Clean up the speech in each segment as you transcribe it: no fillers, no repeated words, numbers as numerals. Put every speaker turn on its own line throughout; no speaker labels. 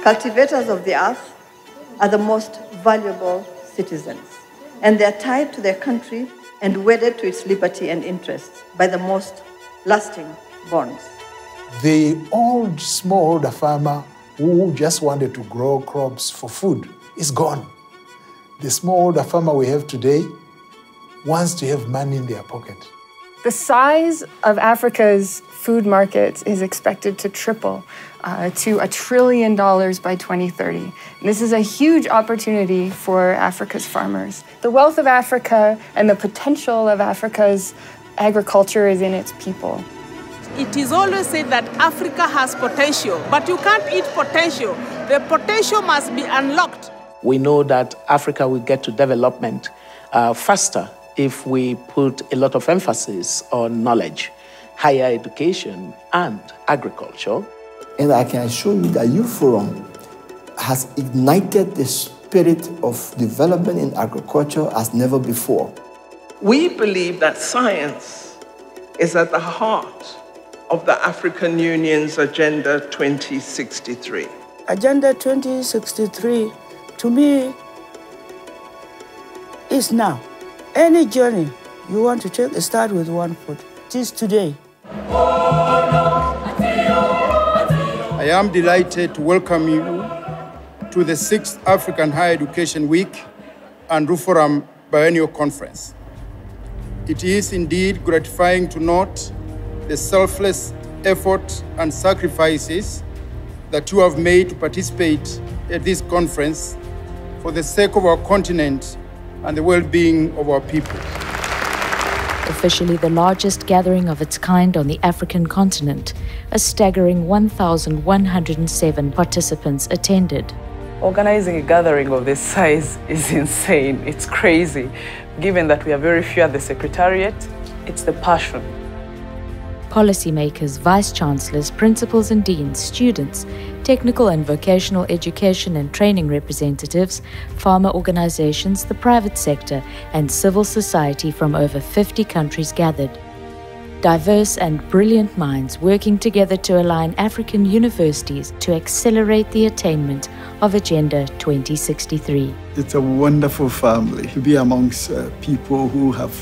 Cultivators of the earth are the most valuable citizens, and they are tied to their country and wedded to its liberty and interests by the most lasting bonds.
The old smallholder farmer who just wanted to grow crops for food is gone. The smallholder farmer we have today wants to have money in their pocket.
The size of Africa's food markets is expected to triple to $1 trillion by 2030. And this is a huge opportunity for Africa's farmers. The wealth of Africa and the potential of Africa's agriculture is in its people.
It is always said that Africa has potential, but you can't eat potential. The potential must be unlocked.
We know that Africa will get to development faster if we put a lot of emphasis on knowledge, higher education, and agriculture.
And I can assure you that Ruforum has ignited the spirit of development in agriculture as never before.
We believe that science is at the heart of the African Union's Agenda 2063.
Agenda 2063, to me, is now. Any journey you want to take, start with one foot. It is today.
I am delighted to welcome you to the 6th African Higher Education Week and Ruforum Biennial Conference. It is indeed gratifying to note the selfless effort and sacrifices that you have made to participate at this conference for the sake of our continent and the well-being of our people.
Officially the largest gathering of its kind on the African continent, a staggering 1,107 participants attended.
Organizing a gathering of this size is insane. It's crazy. Given that we are very few at the Secretariat, it's the passion.
Policymakers, vice-chancellors, principals and deans, students, technical and vocational education and training representatives, farmer organizations, the private sector, and civil society from over 50 countries gathered. Diverse and brilliant minds working together to align African universities to accelerate the attainment of Agenda 2063.
It's a wonderful family to be amongst people who have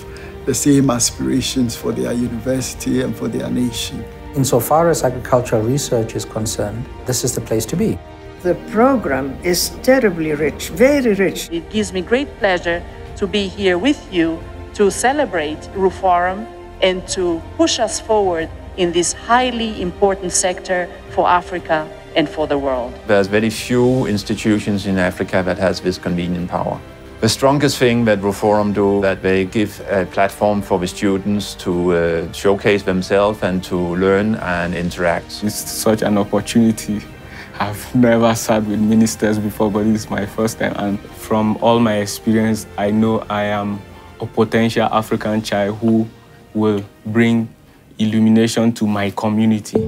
the same aspirations for their university and for their nation.
Insofar as agricultural research is concerned, this is the place to be.
The program is terribly rich, very rich.
It gives me great pleasure to be here with you to celebrate Ruforum and to push us forward in this highly important sector for Africa and for the world.
There's very few institutions in Africa that has this convening power. The strongest thing that Ruforum do, that they give a platform for the students to showcase themselves and to learn and interact.
It's such an opportunity. I've never sat with ministers before, but this is my first time. And from all my experience, I know I am a potential African child who will bring illumination to my community.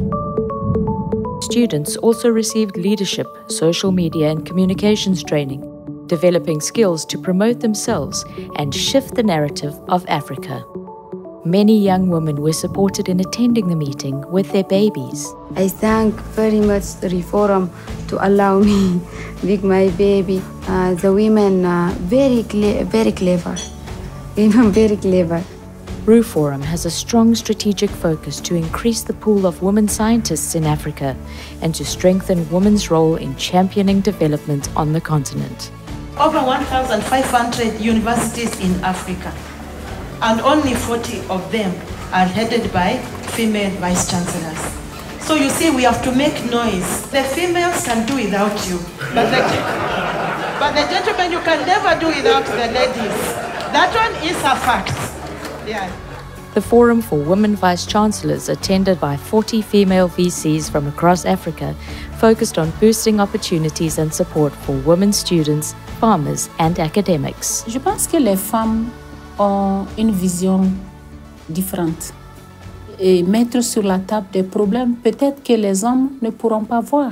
Students also received leadership, social media and communications training, developing skills to promote themselves and shift the narrative of Africa. Many young women were supported in attending the meeting with their babies.
I thank very much the Ruforum to allow me with my baby. The women very clever. Women very clever.
Ruforum has a strong strategic focus to increase the pool of women scientists in Africa and to strengthen women's role in championing development on the continent.
Over 1,500 universities in Africa, and only 40 of them are headed by female vice-chancellors. So you see, we have to make noise. The females can do without you, but the gentlemen, you can never do without the ladies. That one is a fact. Yeah.
The Forum for Women Vice-Chancellors, attended by 40 female VCs from across Africa, focused on boosting opportunities and support for women students, farmers and academics.
Je pense que les femmes ont une vision différente et mettre sur la table des problèmes peut-être que les hommes ne pourront pas voir.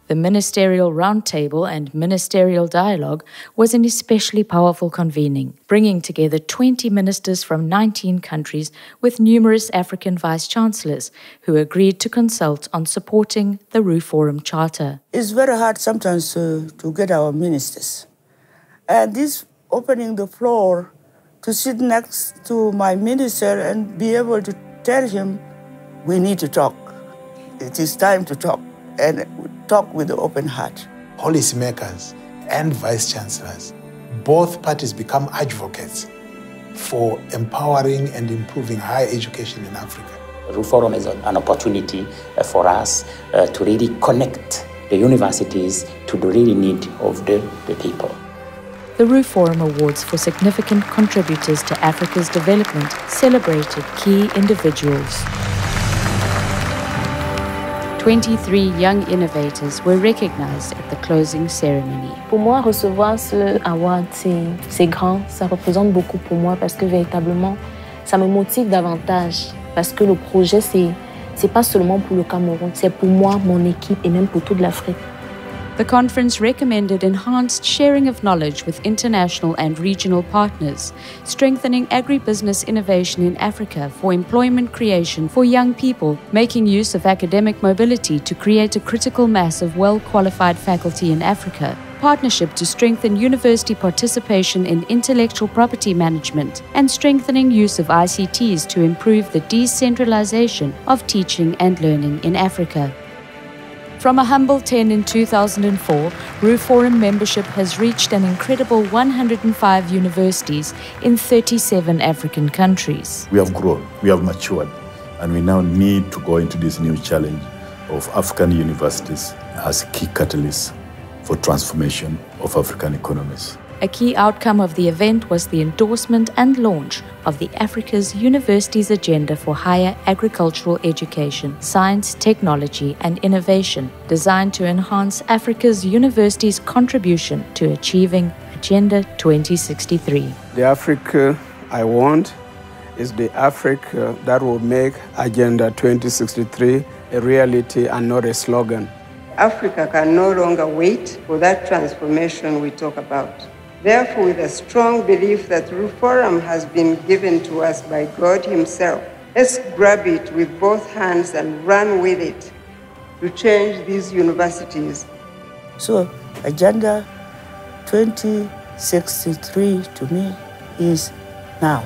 The ministerial roundtable and ministerial dialogue was an especially powerful convening, bringing together 20 ministers from 19 countries with numerous African vice-chancellors who agreed to consult on supporting the Ruforum Charter.
It's very hard sometimes to get our ministers. And this opening the floor to sit next to my minister and be able to tell him, we need to talk. It is time to talk, and talk with an open heart.
Policymakers and vice-chancellors, both parties become advocates for empowering and improving higher education in Africa.
Ruforum is an opportunity for us to really connect the universities to the real need of the people.
The Ruforum Awards for significant contributors to Africa's development celebrated key individuals. 23 young innovators were recognized at the closing ceremony.
Pour moi, recevoir ce award, c'est grand, ça représente beaucoup pour moi parce que véritablement, ça me motive davantage parce que le projet, c'est pas seulement pour le Cameroun, c'est pour moi, mon équipe et même pour toute l'Afrique.
The conference recommended enhanced sharing of knowledge with international and regional partners, strengthening agribusiness innovation in Africa for employment creation for young people, making use of academic mobility to create a critical mass of well-qualified faculty in Africa, partnership to strengthen university participation in intellectual property management, and strengthening use of ICTs to improve the decentralization of teaching and learning in Africa. From a humble 10 in 2004, Ruforum membership has reached an incredible 105 universities in 37 African countries.
We have grown, we have matured, and we now need to go into this new challenge of African universities as key catalysts for transformation of African economies.
A key outcome of the event was the endorsement and launch of the Africa's Universities Agenda for Higher Agricultural Education, Science, Technology and Innovation, designed to enhance Africa's universities' contribution to achieving Agenda 2063.
The Africa I want is the Africa that will make Agenda 2063 a reality and not a slogan.
Africa can no longer wait for that transformation we talk about. Therefore, with a strong belief that Ruforum has been given to us by God Himself, let's grab it with both hands and run with it to change these universities.
So, Agenda 2063 to me is now.